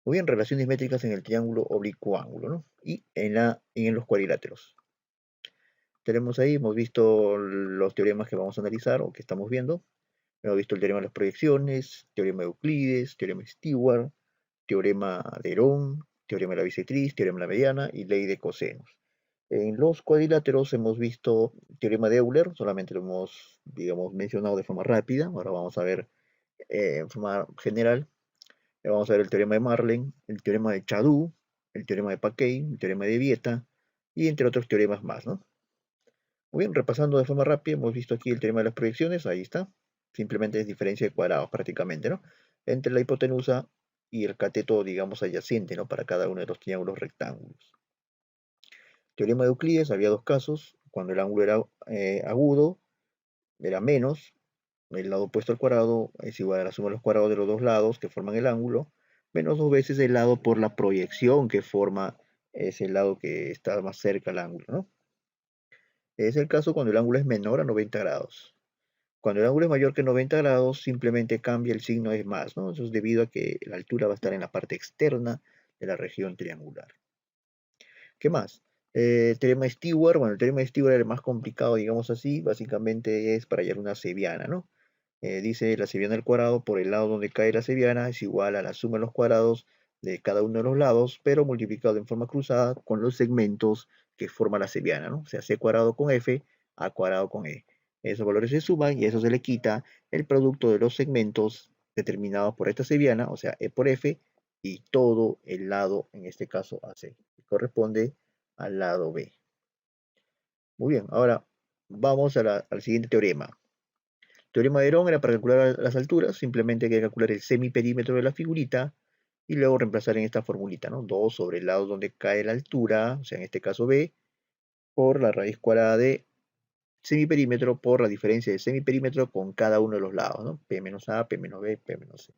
Muy bien, relaciones métricas en el triángulo oblicuo ángulo, ¿no? Y en los cuadriláteros. Tenemos ahí, hemos visto los teoremas que vamos a analizar o que estamos viendo. Hemos visto el teorema de las proyecciones, teorema de Euclides, teorema de Stewart, teorema de Herón, teorema de la bisectriz, teorema de la mediana y ley de cosenos. En los cuadriláteros hemos visto teorema de Euler, solamente lo hemos, digamos, mencionado de forma rápida. Ahora vamos a ver en forma general. Vamos a ver el teorema de Marlin, el teorema de Chadú, el teorema de Paquet, el teorema de Vieta y entre otros teoremas más, ¿no? Muy bien, repasando de forma rápida, hemos visto aquí el teorema de las proyecciones, ahí está. Simplemente es diferencia de cuadrados prácticamente, ¿no? Entre la hipotenusa y el cateto, digamos, adyacente, ¿no? Para cada uno de los triángulos rectángulos. Teorema de Euclides, había dos casos. Cuando el ángulo era agudo, era menos. El lado opuesto al cuadrado es igual a la suma de los cuadrados de los dos lados que forman el ángulo, menos dos veces el lado por la proyección que forma ese lado que está más cerca al ángulo, ¿no? Es el caso cuando el ángulo es menor a 90 grados. Cuando el ángulo es mayor que 90 grados, simplemente cambia el signo es más, ¿no? Eso es debido a que la altura va a estar en la parte externa de la región triangular. ¿Qué más? Teorema de Stewart, bueno, el teorema de Stewart era el más complicado, digamos así, básicamente es para hallar una cebiana, ¿no? Dice la cebiana al cuadrado por el lado donde cae la cebiana es igual a la suma de los cuadrados de cada uno de los lados, pero multiplicado en forma cruzada con los segmentos que forma la cebiana, ¿no? O sea, c cuadrado con f, a cuadrado con e. Esos valores se suman y eso se le quita el producto de los segmentos determinados por esta cebiana, o sea, e por f, y todo el lado, en este caso AC, que corresponde al lado B. Muy bien, ahora vamos al siguiente teorema. Teorema de Herón era para calcular las alturas, simplemente hay que calcular el semiperímetro de la figurita y luego reemplazar en esta formulita, ¿no? 2 sobre el lado donde cae la altura, o sea, en este caso B, por la raíz cuadrada de semiperímetro por la diferencia de semiperímetro con cada uno de los lados, ¿no? P menos A, P menos B, P menos C.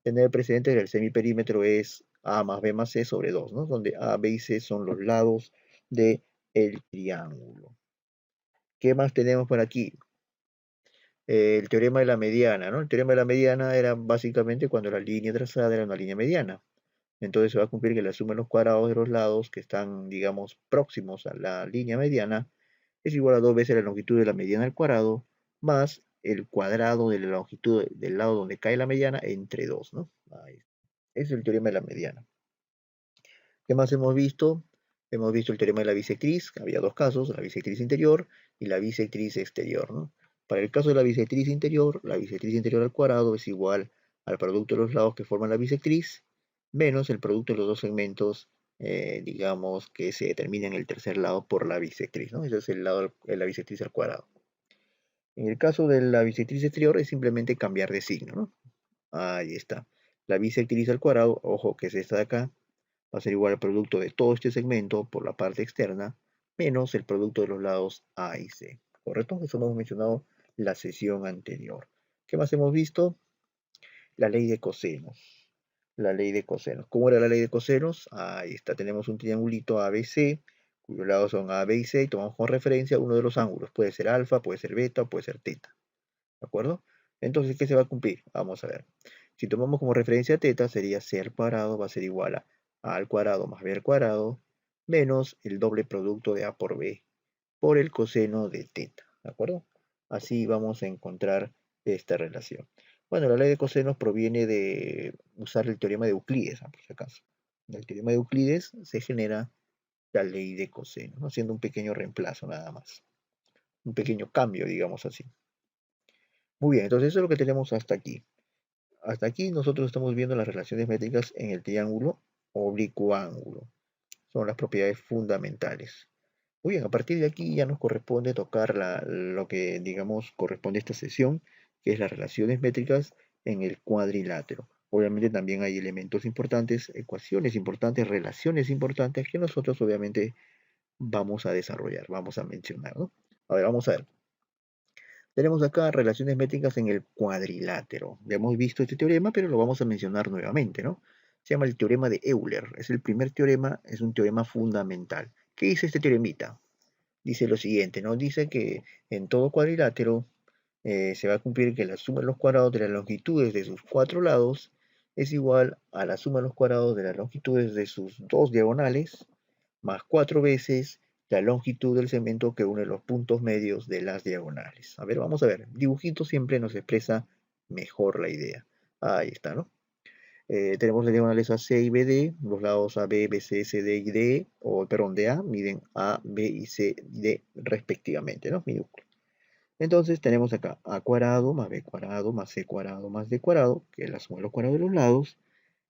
Tener presente que el semiperímetro es A más B más C sobre 2, ¿no? Donde A, B y C son los lados del triángulo. ¿Qué más tenemos por aquí? El teorema de la mediana, ¿no? El teorema de la mediana era básicamente cuando la línea trazada era una línea mediana. Entonces se va a cumplir que la suma de los cuadrados de los lados que están, digamos, próximos a la línea mediana es igual a 2 veces la longitud de la mediana al cuadrado más el cuadrado de la longitud del lado donde cae la mediana entre 2, ¿no? Ahí. Es el teorema de la mediana. ¿Qué más hemos visto? Hemos visto el teorema de la bisectriz, había dos casos, la bisectriz interior y la bisectriz exterior, ¿no? Para el caso de la bisectriz interior al cuadrado es igual al producto de los lados que forman la bisectriz, menos el producto de los dos segmentos, digamos, que se determina en el tercer lado por la bisectriz, ¿no? Ese es el lado de la bisectriz al cuadrado. En el caso de la bisectriz exterior es simplemente cambiar de signo, ¿no? Ahí está. La bisectriz al cuadrado, ojo que es esta de acá, va a ser igual al producto de todo este segmento por la parte externa menos el producto de los lados A y C. ¿Correcto? Eso hemos mencionado la sesión anterior. ¿Qué más hemos visto? La ley de cosenos. La ley de cosenos. ¿Cómo era la ley de cosenos? Ahí está. Tenemos un triangulito ABC, cuyos lados son A, B y C, y tomamos como referencia uno de los ángulos. Puede ser alfa, puede ser beta, puede ser teta. ¿De acuerdo? Entonces, ¿qué se va a cumplir? Vamos a ver. Si tomamos como referencia teta, sería c al cuadrado va a ser igual a al cuadrado más b al cuadrado menos el doble producto de a por b por el coseno de teta. ¿De acuerdo? Así vamos a encontrar esta relación. Bueno, la ley de cosenos proviene de usar el teorema de Euclides, por si acaso. En el teorema de Euclides se genera la ley de cosenos, ¿no? Haciendo un pequeño reemplazo nada más. Un pequeño cambio, digamos así. Muy bien, entonces eso es lo que tenemos hasta aquí. Hasta aquí nosotros estamos viendo las relaciones métricas en el triángulo oblicuo-ángulo. Son las propiedades fundamentales. Muy bien, a partir de aquí ya nos corresponde tocar lo que, digamos, corresponde a esta sesión, que es las relaciones métricas en el cuadrilátero. Obviamente también hay elementos importantes, ecuaciones importantes, relaciones importantes que nosotros obviamente vamos a desarrollar, vamos a mencionar, ¿no? A ver, vamos a ver. Tenemos acá relaciones métricas en el cuadrilátero. Ya hemos visto este teorema, pero lo vamos a mencionar nuevamente, ¿no? Se llama el teorema de Euler. Es el primer teorema, es un teorema fundamental. ¿Qué dice este teoremita? Dice lo siguiente, ¿no? Dice que en todo cuadrilátero se va a cumplir que la suma de los cuadrados de las longitudes de sus cuatro lados es igual a la suma de los cuadrados de las longitudes de sus dos diagonales más 4 veces la longitud del segmento que une los puntos medios de las diagonales. A ver, vamos a ver. Dibujito siempre nos expresa mejor la idea. Ahí está, ¿no? Tenemos las diagonales AC y BD, los lados AB, BC, CD y D, o perdón, DA, miden A, B y C y D respectivamente, ¿no? Minúsculas. Entonces tenemos acá A cuadrado más B cuadrado más C cuadrado más D cuadrado, que es la suma de los cuadrados de los lados,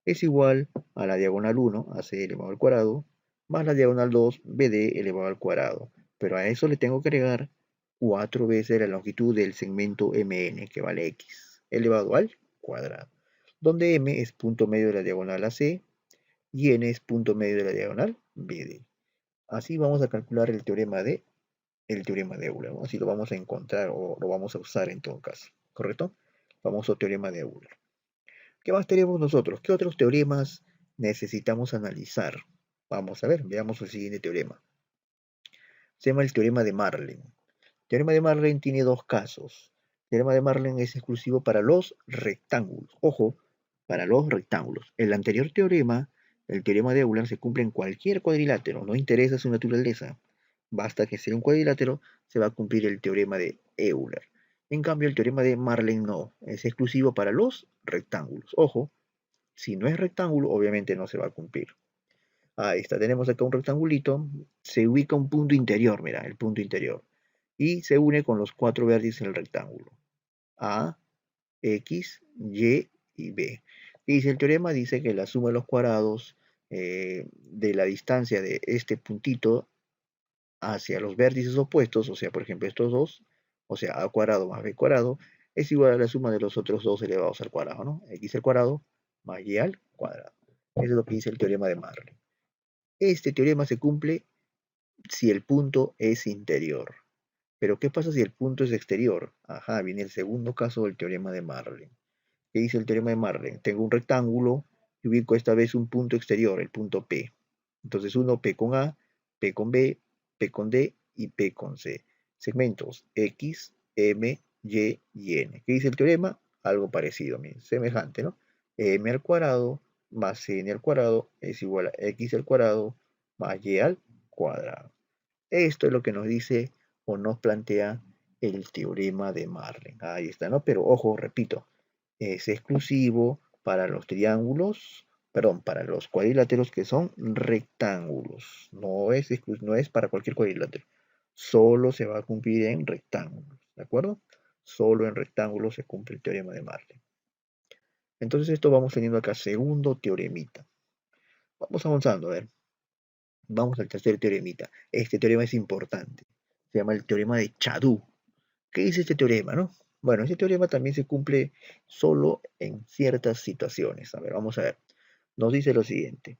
es igual a la diagonal 1, AC elevado al cuadrado, más la diagonal 2, BD elevado al cuadrado. Pero a eso le tengo que agregar 4 veces la longitud del segmento MN, que vale X, elevado al cuadrado, donde M es punto medio de la diagonal AC y N es punto medio de la diagonal BD. Así vamos a calcular el teorema de Euler, ¿no? Así lo vamos a encontrar o lo vamos a usar en todo caso, ¿correcto? Famoso teorema de Euler. ¿Qué más tenemos nosotros? ¿Qué otros teoremas necesitamos analizar? Vamos a ver, veamos el siguiente teorema. Se llama el teorema de Marlen. El teorema de Marlen tiene dos casos. El teorema de Marlen es exclusivo para los rectángulos. Ojo, para los rectángulos. El anterior teorema, el teorema de Euler, se cumple en cualquier cuadrilátero. No interesa su naturaleza. Basta que sea un cuadrilátero, se va a cumplir el teorema de Euler. En cambio, el teorema de Marlen no. Es exclusivo para los rectángulos. Ojo, si no es rectángulo, obviamente no se va a cumplir. Ahí está, tenemos acá un rectangulito, se ubica un punto interior, mira, el punto interior, y se une con los cuatro vértices del rectángulo, A, X, Y y B. Dice el teorema, dice que la suma de los cuadrados de la distancia de este puntito hacia los vértices opuestos, o sea, por ejemplo, estos dos, o sea, A cuadrado más B cuadrado, es igual a la suma de los otros dos elevados al cuadrado, ¿no? X al cuadrado más Y al cuadrado. Eso es lo que dice el teorema de Marley. Este teorema se cumple si el punto es interior. Pero ¿qué pasa si el punto es exterior? Ajá, viene el segundo caso del teorema de Marley. ¿Qué dice el teorema de Marley? Tengo un rectángulo y ubico esta vez un punto exterior, el punto P. Entonces uno P con A, P con B, P con D y P con C. Segmentos X, M, Y y N. ¿Qué dice el teorema? Algo parecido, semejante, ¿no? M al cuadrado más N al cuadrado es igual a X al cuadrado más Y al cuadrado. Esto es lo que nos dice o nos plantea el teorema de Marlen. Ahí está, ¿no? Pero ojo, repito, es exclusivo para los triángulos, perdón, para los cuadriláteros que son rectángulos. No es para cualquier cuadrilátero. Solo se va a cumplir en rectángulos, ¿de acuerdo? Solo en rectángulos se cumple el teorema de Marlen. Entonces esto vamos teniendo acá segundo teoremita. Vamos avanzando, a ver. Vamos al tercer teoremita. Este teorema es importante. Se llama el teorema de Chadú. ¿Qué dice este teorema, no? Bueno, este teorema también se cumple solo en ciertas situaciones. A ver, vamos a ver. Nos dice lo siguiente.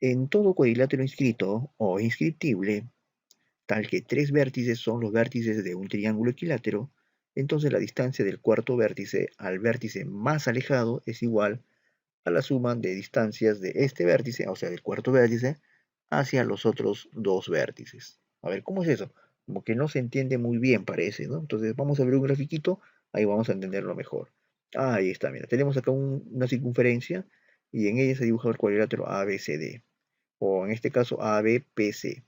En todo cuadrilátero inscrito o inscriptible, tal que tres vértices son los vértices de un triángulo equilátero, entonces la distancia del cuarto vértice al vértice más alejado es igual a la suma de distancias de este vértice, o sea, del cuarto vértice, hacia los otros dos vértices. A ver, ¿cómo es eso? Como que no se entiende muy bien, parece, ¿no? Entonces vamos a ver un grafiquito, ahí vamos a entenderlo mejor. Ahí está, mira, tenemos acá una circunferencia y en ella se dibuja el cuadrilátero ABCD, o en este caso ABPC.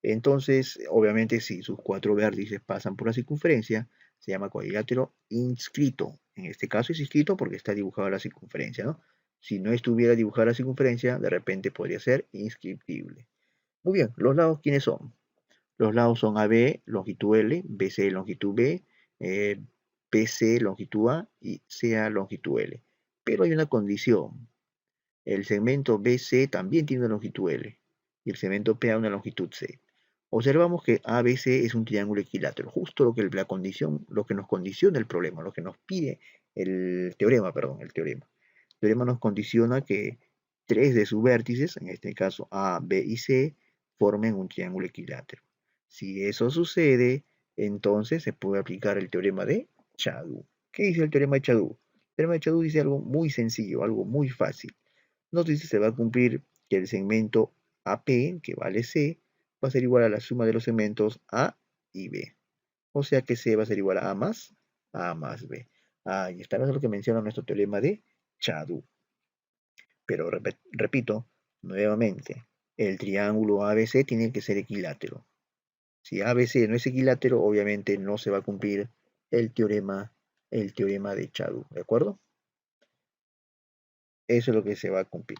Entonces, obviamente, si sus cuatro vértices pasan por la circunferencia, se llama cuadrilátero inscrito. En este caso es inscrito porque está dibujada la circunferencia, ¿no? Si no estuviera dibujada la circunferencia, de repente podría ser inscriptible. Muy bien, ¿los lados quiénes son? Los lados son AB, longitud L, BC, longitud B, PC, longitud A y CA, longitud L. Pero hay una condición. El segmento BC también tiene una longitud L y el segmento PA una longitud C. Observamos que ABC es un triángulo equilátero, justo lo que nos condiciona el problema, lo que nos pide el teorema, perdón, el teorema. El teorema nos condiciona que tres de sus vértices, en este caso A, B y C, formen un triángulo equilátero. Si eso sucede, entonces se puede aplicar el teorema de Chadú. ¿Qué dice el teorema de Chadú? El teorema de Chadú dice algo muy sencillo, algo muy fácil. Nos dice que se va a cumplir que el segmento AP, que vale C, va a ser igual a la suma de los segmentos A y B. O sea que C va a ser igual a A más B. Ahí está, eso es lo que menciona nuestro teorema de Chadú. Pero repito, nuevamente, el triángulo ABC tiene que ser equilátero. Si ABC no es equilátero, obviamente no se va a cumplir el teorema de Chadú, ¿de acuerdo? Eso es lo que se va a cumplir.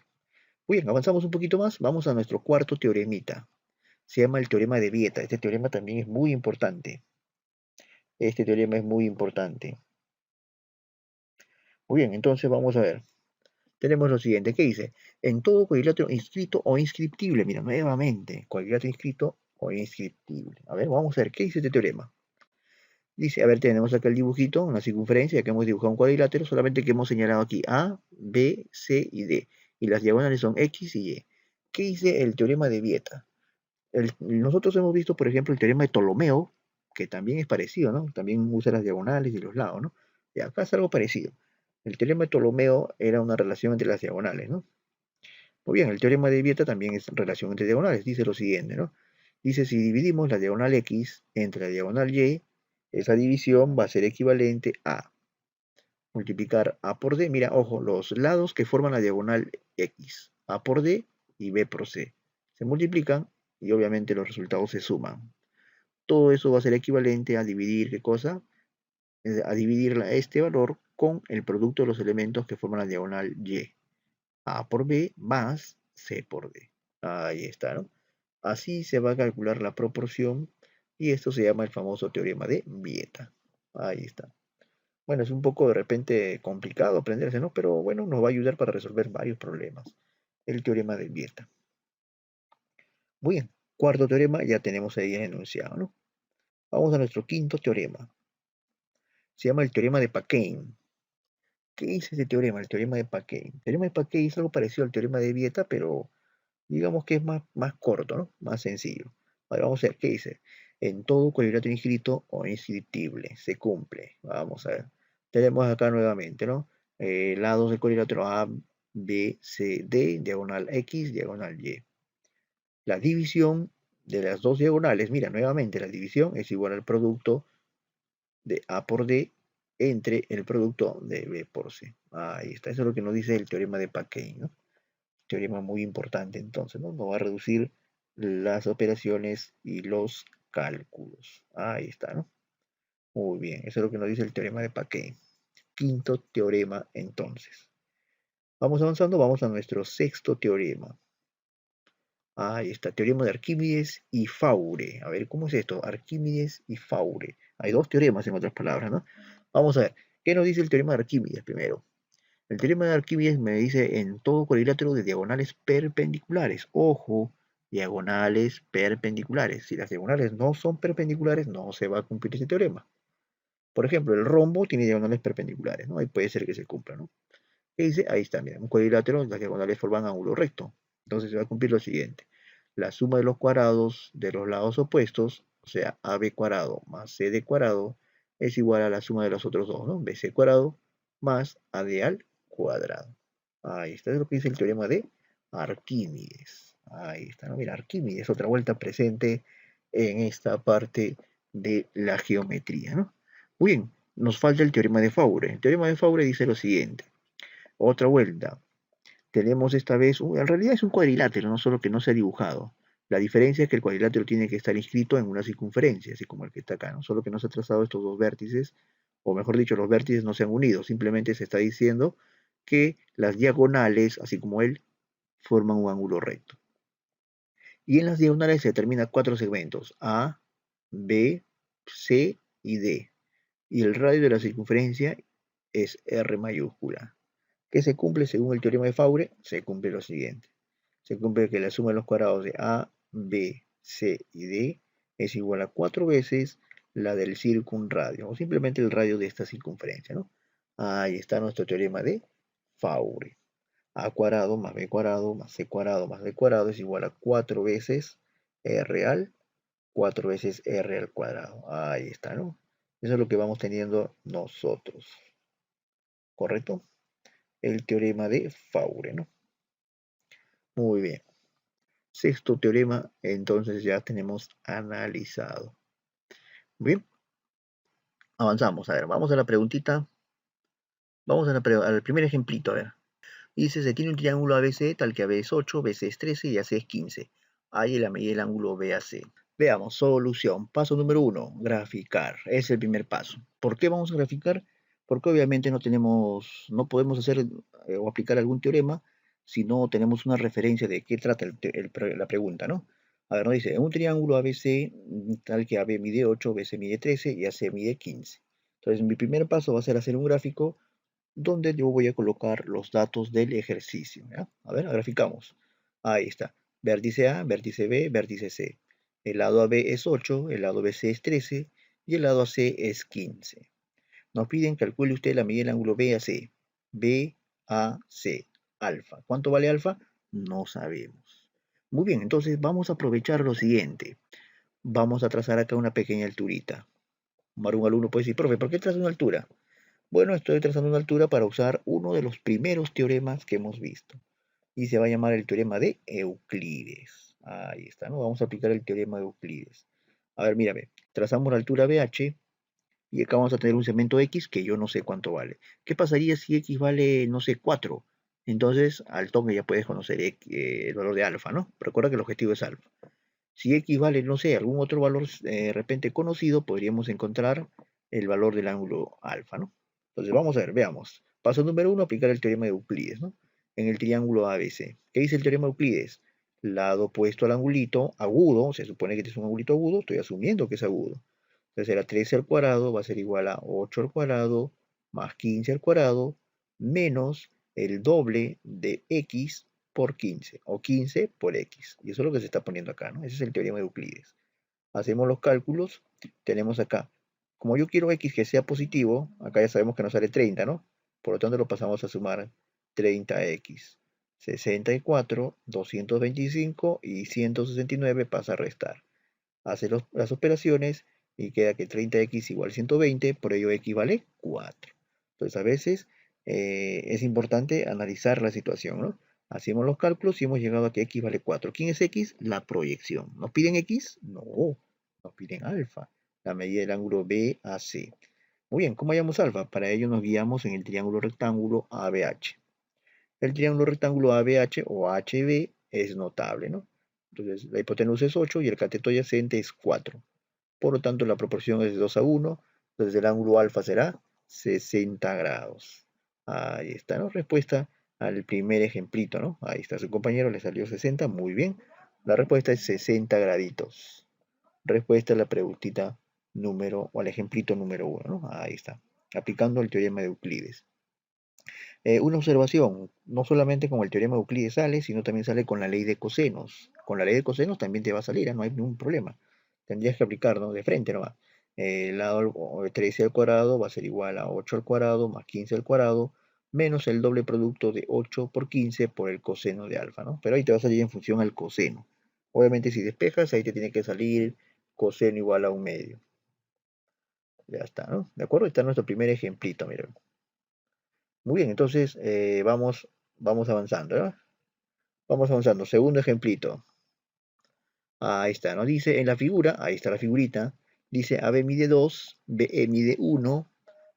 Muy bien, avanzamos un poquito más. Vamos a nuestro cuarto teoremita. Se llama el teorema de Vieta. Este teorema también es muy importante. Este teorema es muy importante. Muy bien, entonces vamos a ver. Tenemos lo siguiente. ¿Qué dice? En todo cuadrilátero inscrito o inscriptible. Mira, nuevamente, cuadrilátero inscrito o inscriptible. A ver, vamos a ver. ¿Qué dice este teorema? Dice, a ver, tenemos acá el dibujito, una circunferencia, que hemos dibujado un cuadrilátero, solamente que hemos señalado aquí A, B, C y D. Y las diagonales son X y Y. ¿Qué dice el teorema de Vieta? Nosotros hemos visto, por ejemplo, el teorema de Ptolomeo, que también es parecido, ¿no? También usa las diagonales y los lados, ¿no? Y acá es algo parecido. El teorema de Ptolomeo era una relación entre las diagonales, ¿no? Muy bien, el teorema de Vieta también es relación entre diagonales. Dice lo siguiente, ¿no? Dice, si dividimos la diagonal X entre la diagonal Y, esa división va a ser equivalente a multiplicar A por D. Mira, ojo, los lados que forman la diagonal X, A por D y B por C, se multiplican y obviamente los resultados se suman. Todo eso va a ser equivalente a dividir, ¿qué cosa? A dividir este valor con el producto de los elementos que forman la diagonal Y. A por B más C por D. Ahí está, ¿no? Así se va a calcular la proporción y esto se llama el famoso teorema de Vieta. Ahí está. Bueno, es un poco de repente complicado aprenderse, ¿no? Pero bueno, nos va a ayudar para resolver varios problemas. El teorema de Vieta. Muy bien, cuarto teorema ya tenemos ahí enunciado, ¿no? Vamos a nuestro quinto teorema. Se llama el teorema de Paquin. ¿Qué es este teorema? El teorema de Paquin. El teorema de Paquin es algo parecido al teorema de Vieta, pero digamos que es más corto, ¿no? Más sencillo. Ahora vamos a ver qué dice. En todo cuadrilátero inscrito o inscriptible se cumple. Vamos a ver. Tenemos acá nuevamente, ¿no? Lados del cuadrilátero A, B, C, D, diagonal X, diagonal Y. La división de las dos diagonales, mira, nuevamente la división es igual al producto de A por D entre el producto de B por C. Ahí está, eso es lo que nos dice el teorema de Paquin, ¿no? Teorema muy importante entonces, ¿no? Nos va a reducir las operaciones y los cálculos. Ahí está, ¿no? Muy bien, eso es lo que nos dice el teorema de Paquin. Quinto teorema entonces. Vamos avanzando, vamos a nuestro sexto teorema. Ahí está, teorema de Arquímedes y Faure. A ver, ¿cómo es esto? Arquímedes y Faure. Hay dos teoremas en otras palabras, ¿no? Vamos a ver, ¿qué nos dice el teorema de Arquímedes primero? El teorema de Arquímedes me dice en todo cuadrilátero de diagonales perpendiculares. Ojo, diagonales perpendiculares. Si las diagonales no son perpendiculares, no se va a cumplir ese teorema. Por ejemplo, el rombo tiene diagonales perpendiculares, ¿no? Ahí puede ser que se cumpla, ¿no? ¿Qué dice? Ahí está, mira, un cuadrilátero, las diagonales forman ángulo recto. Entonces se va a cumplir lo siguiente. La suma de los cuadrados de los lados opuestos, o sea, AB cuadrado más CD cuadrado, es igual a la suma de los otros dos, ¿no? BC cuadrado más AD al cuadrado. Ahí está, es lo que dice el teorema de Arquímedes. Ahí está, ¿no? Mira, Arquímedes, otra vuelta presente en esta parte de la geometría, ¿no? Muy bien, nos falta el teorema de Faure. El teorema de Faure dice lo siguiente. Otra vuelta. Tenemos esta vez, en realidad es un cuadrilátero, no solo que no se ha dibujado. La diferencia es que el cuadrilátero tiene que estar inscrito en una circunferencia, así como el que está acá, ¿no? Solo que no se ha trazado estos dos vértices, o mejor dicho, los vértices no se han unido, simplemente se está diciendo que las diagonales, así como él, forman un ángulo recto. Y en las diagonales se determinan cuatro segmentos, A, B, C y D. Y el radio de la circunferencia es R mayúscula. ¿Qué se cumple según el teorema de Faure? Se cumple lo siguiente. Se cumple que la suma de los cuadrados de A, B, C y D es igual a 4 veces la del circunradio, o simplemente el radio de esta circunferencia, ¿no? Ahí está nuestro teorema de Faure. A cuadrado más B cuadrado más C cuadrado más D cuadrado es igual a 4 veces R al 4 veces R al cuadrado. Ahí está, ¿no? Eso es lo que vamos teniendo nosotros. ¿Correcto? El teorema de Faure, ¿no? Muy bien. Sexto teorema, entonces ya tenemos analizado. Bien, avanzamos. A ver, vamos a la preguntita Vamos al primer ejemplito, a ver. Dice, se tiene un triángulo ABC tal que AB es 8, BC es 13 y AC es 15. Ahí la medida del ángulo BAC. Veamos, solución. Paso número 1, graficar. Es el primer paso. ¿Por qué vamos a graficar? Porque obviamente no podemos hacer o aplicar algún teorema si no tenemos una referencia de qué trata la pregunta, ¿no? A ver, nos dice, un triángulo ABC tal que AB mide 8, BC mide 13 y AC mide 15. Entonces, mi primer paso va a ser hacer un gráfico donde yo voy a colocar los datos del ejercicio. ¿Ya? A ver, graficamos. Ahí está. Vértice A, vértice B, vértice C. El lado AB es 8, el lado BC es 13 y el lado AC es 15. Nos piden calcule usted la medida del ángulo BAC. BAC, alfa. ¿Cuánto vale alfa? No sabemos. Muy bien, entonces vamos a aprovechar lo siguiente. Vamos a trazar acá una pequeña alturita. Un alumno puede decir, profe, ¿por qué trazo una altura? Bueno, estoy trazando una altura para usar uno de los primeros teoremas que hemos visto. Y se va a llamar el teorema de Euclides. Ahí está, ¿no? Vamos a aplicar el teorema de Euclides. A ver, mírame. Trazamos la altura BH y acá vamos a tener un segmento X que yo no sé cuánto vale. ¿Qué pasaría si X vale, no sé, 4? Entonces, al toque ya puedes conocer el valor de alfa, ¿no? Recuerda que el objetivo es alfa. Si X vale, no sé, algún otro valor de repente conocido, podríamos encontrar el valor del ángulo alfa, ¿no? Entonces vamos a ver, veamos. Paso número 1, aplicar el teorema de Euclides, ¿no? En el triángulo ABC. ¿Qué dice el teorema de Euclides? Lado opuesto al angulito agudo, se supone que este es un angulito agudo, estoy asumiendo que es agudo. Entonces será 13 al cuadrado, va a ser igual a 8 al cuadrado, más 15 al cuadrado, menos el doble de x por 15, o 15 por x. Y eso es lo que se está poniendo acá, ¿no? Ese es el teorema de Euclides. Hacemos los cálculos, tenemos acá, como yo quiero x que sea positivo, acá ya sabemos que nos sale 30, ¿no? Por lo tanto lo pasamos a sumar 30x. 64, 225 y 169 pasa a restar. Hace las operaciones y queda que 30x igual 120, por ello x vale 4. Entonces a veces es importante analizar la situación, ¿no? Hacemos los cálculos y hemos llegado a que x vale 4. ¿Quién es x? La proyección. ¿Nos piden x? No, nos piden alfa, la medida del ángulo BAC. Muy bien, ¿cómo hallamos alfa? Para ello nos guiamos en el triángulo rectángulo ABH. El triángulo rectángulo ABH o HB es notable, ¿no? Entonces la hipotenusa es 8 y el cateto adyacente es 4. Por lo tanto, la proporción es de 2 a 1. Entonces el ángulo alfa será 60 grados. Ahí está, ¿no? Respuesta al primer ejemplito, ¿no? Ahí está su compañero, le salió 60, muy bien. La respuesta es 60 graditos. Respuesta a la preguntita o al ejemplito número 1, ¿no? Ahí está, aplicando el teorema de Euclides. Una observación, no solamente con el teorema de Euclides sale, sino también sale con la ley de cosenos. Con la ley de cosenos también te va a salir, no hay ningún problema. Tendrías que aplicar, ¿no? De frente nomás. El lado 13 al cuadrado va a ser igual a 8 al cuadrado más 15 al cuadrado, menos el doble producto de 8 por 15 por el coseno de alfa, ¿no? Pero ahí te va a salir en función al coseno. Obviamente si despejas, ahí te tiene que salir coseno igual a 1/2. Ya está, ¿no? ¿De acuerdo? Está nuestro primer ejemplito, miren. Muy bien, entonces vamos avanzando, ¿no? Vamos avanzando. Segundo ejemplito. Ahí está, ¿no? Dice en la figura, ahí está la figurita, dice AB mide 2, BE mide 1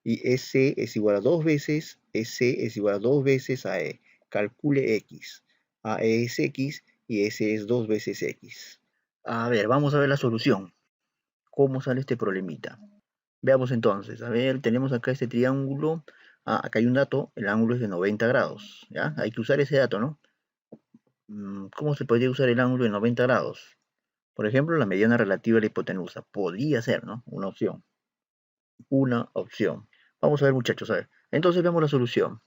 y EC es igual a 2 veces, EC es igual a 2 veces AE. Calcule X. AE es X y EC es 2 veces X. A ver, vamos a ver la solución. ¿Cómo sale este problemita? Veamos entonces, a ver, tenemos acá este triángulo. Acá hay un dato, el ángulo es de 90 grados, ¿ya? Hay que usar ese dato, ¿no? ¿Cómo se podría usar el ángulo de 90 grados? Por ejemplo, la mediana relativa a la hipotenusa. Podría ser, ¿no? Una opción. Una opción. Vamos a ver, muchachos, a ver. Entonces veamos la solución.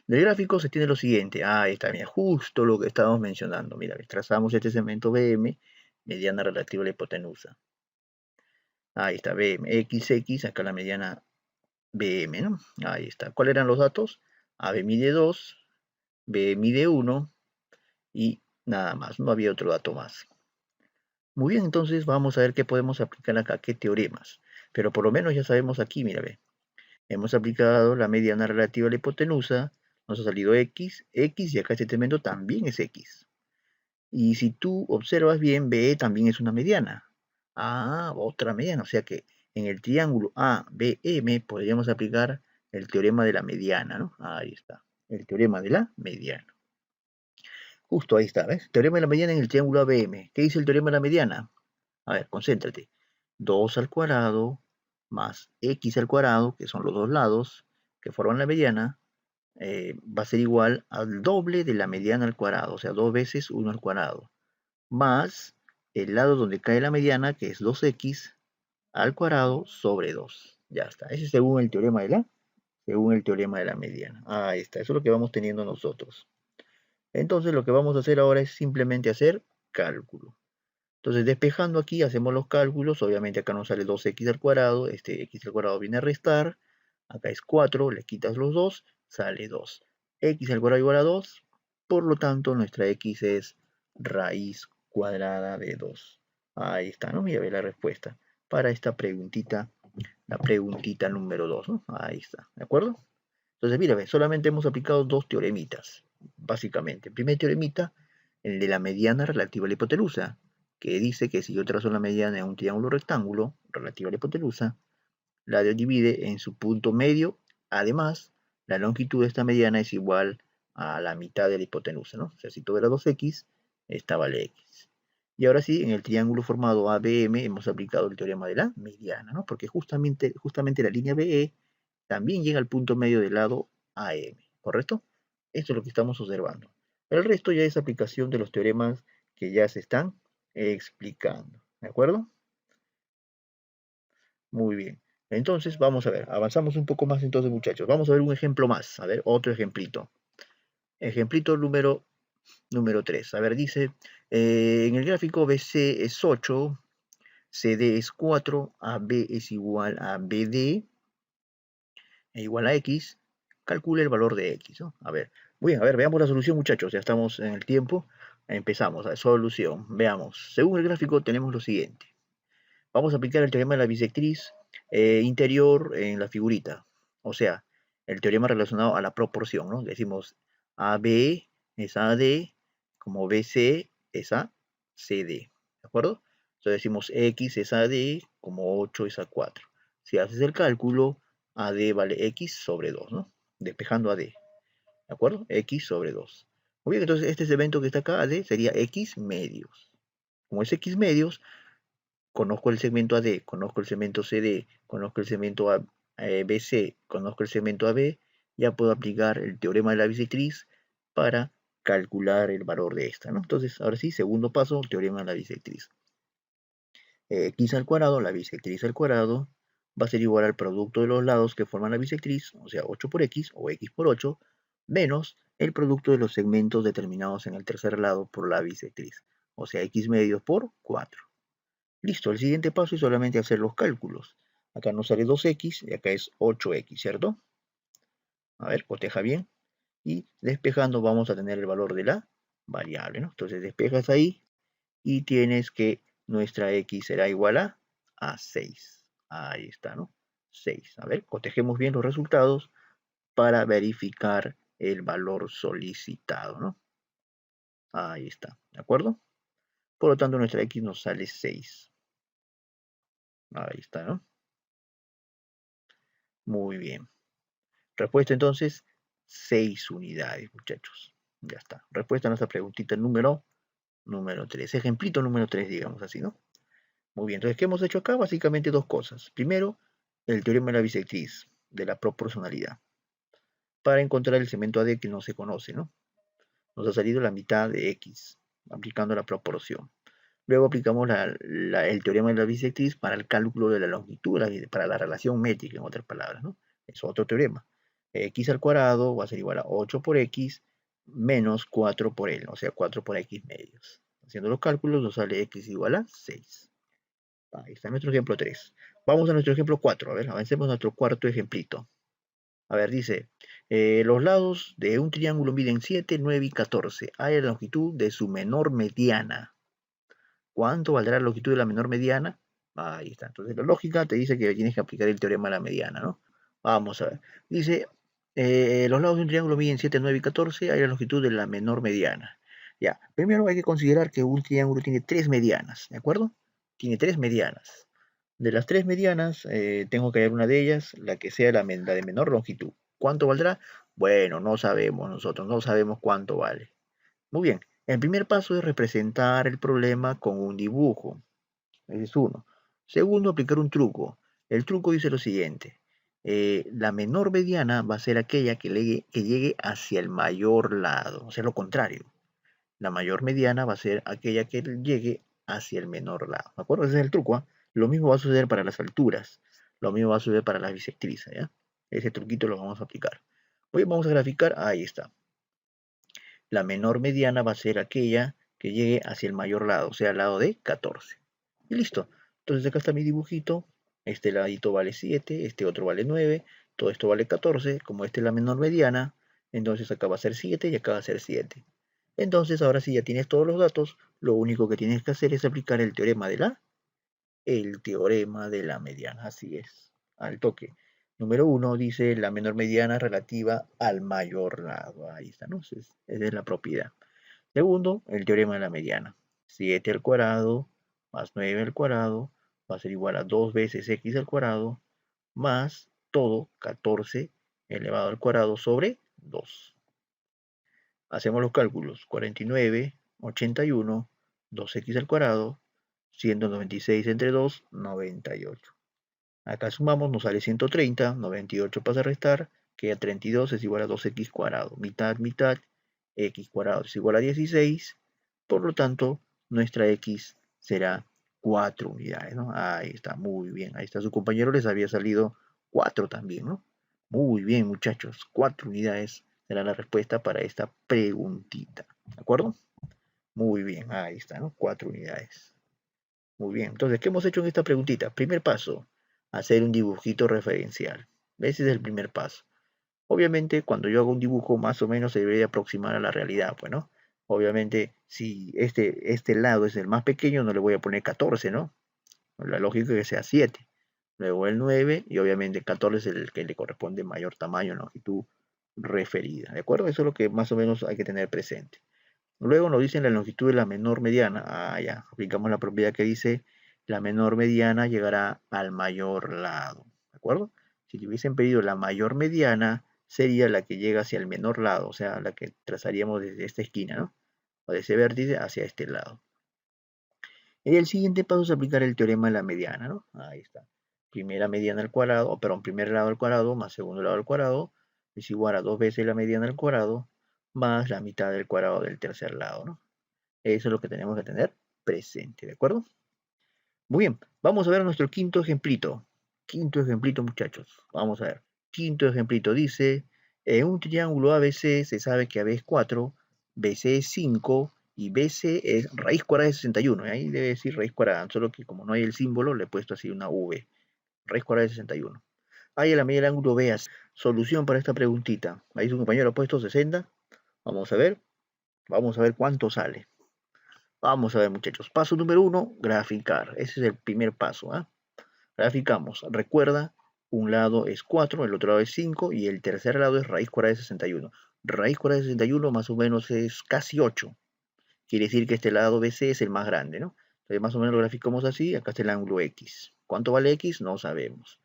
Del gráfico se tiene lo siguiente. Ahí está, mira, justo lo que estábamos mencionando. Mira, trazamos este segmento BM, mediana relativa a la hipotenusa. Ahí está, BM, XX, acá la mediana BM, ¿no? Ahí está. ¿Cuáles eran los datos? AB mide 2, B mide 1 y nada más. No había otro dato más. Muy bien, entonces vamos a ver qué podemos aplicar acá, qué teoremas. Pero por lo menos ya sabemos aquí, mira, ve. Hemos aplicado la mediana relativa a la hipotenusa, nos ha salido X y acá este segmento también es X. Y si tú observas bien, BE también es una mediana. Otra mediana, o sea que en el triángulo ABM podríamos aplicar el teorema de la mediana, ¿no? Ahí está, el teorema de la mediana. Justo ahí está, ¿ves? Teorema de la mediana en el triángulo ABM. ¿Qué dice el teorema de la mediana? A ver, concéntrate. 2 al cuadrado más x al cuadrado, que son los dos lados que forman la mediana, va a ser igual al doble de la mediana al cuadrado, o sea, 2 veces 1 al cuadrado, más el lado donde cae la mediana, que es 2x al cuadrado sobre 2. Ya está. Ese es según el teorema de la mediana. Ahí está. Eso es lo que vamos teniendo nosotros. Entonces lo que vamos a hacer ahora es simplemente hacer cálculo. Entonces despejando aquí hacemos los cálculos. Obviamente acá nos sale 2x al cuadrado. Este x al cuadrado viene a restar. Acá es 4, le quitas los 2, sale 2. X al cuadrado igual a 2. Por lo tanto nuestra x es raíz cuadrada de 2. Ahí está, ¿no? Ya ve la respuesta para esta preguntita, la preguntita número 2, ¿no? Ahí está, ¿de acuerdo? Entonces, mira, solamente hemos aplicado dos teoremitas, básicamente. El primer teoremita, el de la mediana relativa a la hipotenusa, que dice que si yo trazo la mediana en un triángulo rectángulo relativa a la hipotenusa, la divide en su punto medio. Además, la longitud de esta mediana es igual a la mitad de la hipotenusa, ¿no? O sea, si todo era 2x, esta vale x. Y ahora sí, en el triángulo formado ABM hemos aplicado el teorema de la mediana, ¿no? Porque justamente la línea BE también llega al punto medio del lado AM, ¿correcto? Esto es lo que estamos observando. El resto ya es aplicación de los teoremas que ya se están explicando, ¿de acuerdo? Muy bien. Entonces, vamos a ver, avanzamos un poco más entonces, muchachos. Vamos a ver un ejemplo más, a ver, otro ejemplito. Ejemplito número 3. A ver, dice, en el gráfico BC es 8, CD es 4, AB es igual a BD, e igual a X, calcule el valor de X, ¿no? A ver, muy bien, a ver, veamos la solución, muchachos, ya estamos en el tiempo. Empezamos, a ver, solución, veamos. Según el gráfico tenemos lo siguiente. Vamos a aplicar el teorema de la bisectriz interior en la figurita. O sea, el teorema relacionado a la proporción, ¿no? Decimos AB es AD, como BC es a CD. ¿De acuerdo? Entonces decimos X es AD, como 8 es a 4. Si haces el cálculo, AD vale X sobre 2, ¿no? Despejando AD. ¿De acuerdo? X sobre 2. Muy bien, entonces este segmento que está acá, AD, sería X medios. Como es X medios, conozco el segmento AD, conozco el segmento CD, conozco el segmento BC, conozco el segmento AB, ya puedo aplicar el teorema de la bisectriz para calcular el valor de esta, ¿no? Entonces, ahora sí, segundo paso, teorema de la bisectriz. X al cuadrado, la bisectriz al cuadrado, va a ser igual al producto de los lados que forman la bisectriz, o sea, 8 por X o X por 8, menos el producto de los segmentos determinados en el tercer lado por la bisectriz, o sea, X medios por 4. Listo, el siguiente paso es solamente hacer los cálculos. Acá nos sale 2x y acá es 8x, ¿cierto? A ver, coteja bien. Y despejando vamos a tener el valor de la variable, ¿no? Entonces despejas ahí y tienes que nuestra x será igual a 6. Ahí está, ¿no? 6. A ver, cotejemos bien los resultados para verificar el valor solicitado, ¿no? Ahí está, ¿de acuerdo? Por lo tanto, nuestra x nos sale 6. Ahí está, ¿no? Muy bien. Respuesta entonces, 6 unidades, muchachos. Ya está. Respuesta a nuestra preguntita número 3. Ejemplito número 3, digamos así, ¿no? Muy bien. Entonces, ¿qué hemos hecho acá? Básicamente dos cosas. Primero, el teorema de la bisectriz, de la proporcionalidad, para encontrar el segmento AD que no se conoce, ¿no? Nos ha salido la mitad de X, aplicando la proporción. Luego aplicamos el teorema de la bisectriz para el cálculo de la longitud, para la relación métrica, en otras palabras, ¿no? Es otro teorema. X al cuadrado va a ser igual a 8 por X menos 4 por L, o sea, 4 por X medios. Haciendo los cálculos nos sale X igual a 6. Ahí está nuestro ejemplo 3. Vamos a nuestro ejemplo 4. A ver, avancemos a nuestro cuarto ejemplito. A ver, dice, los lados de un triángulo miden 7, 9 y 14. Hay la longitud de su menor mediana. ¿Cuánto valdrá la longitud de la menor mediana? Ahí está. Entonces la lógica te dice que tienes que aplicar el teorema de la mediana, ¿no? Vamos a ver. Dice, los lados de un triángulo miden 7, 9 y 14. Hay la longitud de la menor mediana. Ya, primero hay que considerar que un triángulo tiene 3 medianas, ¿de acuerdo? Tiene 3 medianas. De las tres medianas, tengo que hallar una de ellas, la que sea la de menor longitud. ¿Cuánto valdrá? Bueno, no sabemos nosotros, no sabemos cuánto vale. Muy bien, el primer paso es representar el problema con un dibujo. Ese es uno. Segundo, aplicar un truco. El truco dice lo siguiente. La menor mediana va a ser aquella que llegue hacia el mayor lado, o sea, lo contrario. La mayor mediana va a ser aquella que llegue hacia el menor lado. ¿De acuerdo? Ese es el truco, ¿ah? Lo mismo va a suceder para las alturas. Lo mismo va a suceder para las bisectrices, ¿ya? Ese truquito lo vamos a aplicar. Hoy vamos a graficar. Ahí está. La menor mediana va a ser aquella que llegue hacia el mayor lado, o sea, al lado de 14. Y listo. Entonces acá está mi dibujito. Este ladito vale 7, este otro vale 9, todo esto vale 14. Como esta es la menor mediana, entonces acá va a ser 7 y acá va a ser 7. Entonces ahora sí ya tienes todos los datos, lo único que tienes que hacer es aplicar el teorema de la mediana, así es, al toque. Número 1 dice la menor mediana relativa al mayor lado, ahí está, ¿no? Esa es la propiedad. Segundo, el teorema de la mediana. 7 al cuadrado más 9 al cuadrado va a ser igual a 2 veces x al cuadrado más todo 14 elevado al cuadrado sobre 2. Hacemos los cálculos. 49, 81, 2x al cuadrado, 196 entre 2, 98. Acá sumamos, nos sale 130, 98 pasa a restar, queda 32 es igual a 2x cuadrado. Mitad, mitad, x cuadrado es igual a 16, por lo tanto, nuestra x será 4 unidades, ¿no? Ahí está, muy bien. Ahí está, su compañero les había salido 4 también, ¿no? Muy bien, muchachos, 4 unidades será la respuesta para esta preguntita, ¿de acuerdo? Muy bien, ahí está, ¿no? 4 unidades. Muy bien, entonces, ¿qué hemos hecho en esta preguntita? Primer paso, hacer un dibujito referencial. Ese es el primer paso. Obviamente, cuando yo hago un dibujo, más o menos se debería aproximar a la realidad, pues, ¿no? Obviamente, si este lado es el más pequeño, no le voy a poner 14, ¿no? La lógica es que sea 7. Luego el 9, y obviamente 14 es el que le corresponde mayor tamaño, longitud referida, ¿de acuerdo? Eso es lo que más o menos hay que tener presente. Luego nos dicen la longitud de la menor mediana. Ah, ya, aplicamos la propiedad que dice la menor mediana llegará al mayor lado, ¿de acuerdo? Si te hubiesen pedido la mayor mediana, sería la que llega hacia el menor lado, o sea, la que trazaríamos desde esta esquina, ¿no? O de ese vértice hacia este lado. Y el siguiente paso es aplicar el teorema de la mediana, ¿no? Ahí está. Primera mediana al cuadrado, o perdón, primer lado al cuadrado más segundo lado al cuadrado es igual a 2 veces la mediana al cuadrado más la mitad del cuadrado del tercer lado, ¿no? Eso es lo que tenemos que tener presente, ¿de acuerdo? Muy bien, vamos a ver nuestro quinto ejemplito. Quinto ejemplito, muchachos. Vamos a ver. Quinto ejemplito dice, en un triángulo ABC se sabe que AB es 4, BC es 5 y BC es raíz cuadrada de 61. Ahí debe decir raíz cuadrada, solo que como no hay el símbolo, le he puesto así una V. Raíz cuadrada de 61. Ahí a la medida del ángulo BAC. Solución para esta preguntita. Ahí su compañero ha puesto 60. Vamos a ver. Vamos a ver cuánto sale. Vamos a ver, muchachos. Paso número 1, graficar. Ese es el primer paso. ¿Ah? Graficamos. Recuerda, un lado es 4, el otro lado es 5 y el tercer lado es raíz cuadrada de 61. Raíz cuadrada de 61 más o menos es casi 8. Quiere decir que este lado BC es el más grande, ¿no? Entonces más o menos lo graficamos así. Acá está el ángulo X. ¿Cuánto vale X? No sabemos.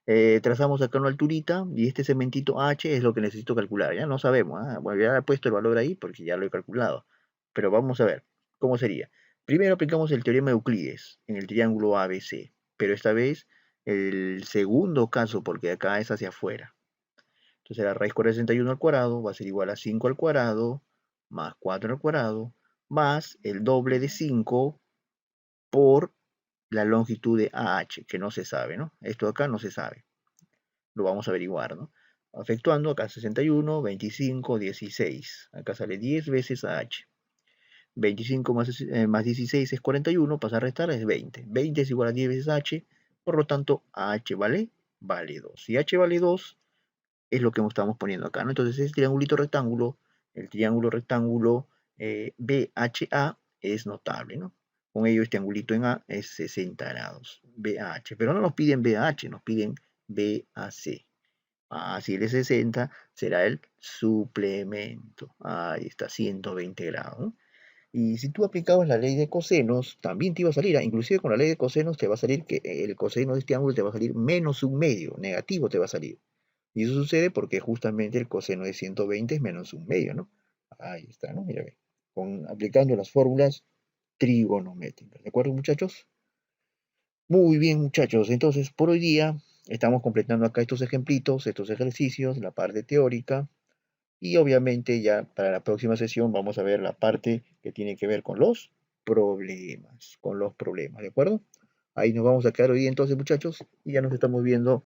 Trazamos acá una alturita y este segmentito H es lo que necesito calcular. Ya no sabemos. ¿Ah? Bueno, ya he puesto el valor ahí porque ya lo he calculado. Pero vamos a ver cómo sería. Primero aplicamos el teorema de Euclides en el triángulo ABC, pero esta vez el segundo caso porque acá es hacia afuera. Entonces la raíz cuadrada de 61 al cuadrado va a ser igual a 5 al cuadrado más 4 al cuadrado más el doble de 5 por la longitud de AH, que no se sabe, ¿no? Esto acá no se sabe. Lo vamos a averiguar, ¿no? Efectuando acá 61, 25, 16. Acá sale 10 veces AH. 25 más 16 es 41, pasa a restar es 20. 20 es igual a 10 veces H, por lo tanto H vale 2. Si H vale 2, es lo que estamos poniendo acá, ¿no? Entonces el triangulito rectángulo, el triángulo rectángulo BHA es notable, ¿no? Con ello este angulito en A es 60 grados, BH. Pero no nos piden BH, nos piden BAC. Si él es 60, será el suplemento. Ahí está, 120 grados, ¿no? Y si tú aplicabas la ley de cosenos, también te iba a salir, inclusive con la ley de cosenos te va a salir que el coseno de este ángulo te va a salir menos un medio, negativo te va a salir. Y eso sucede porque justamente el coseno de 120 es menos un medio, ¿no? Ahí está, ¿no? Mira, ve. Aplicando las fórmulas trigonométricas. ¿De acuerdo, muchachos? Muy bien, muchachos. Entonces, por hoy día estamos completando acá estos ejemplitos, estos ejercicios, la parte teórica. Y obviamente ya para la próxima sesión vamos a ver la parte que tiene que ver con los problemas, ¿de acuerdo? Ahí nos vamos a quedar hoy entonces, muchachos, y ya nos estamos viendo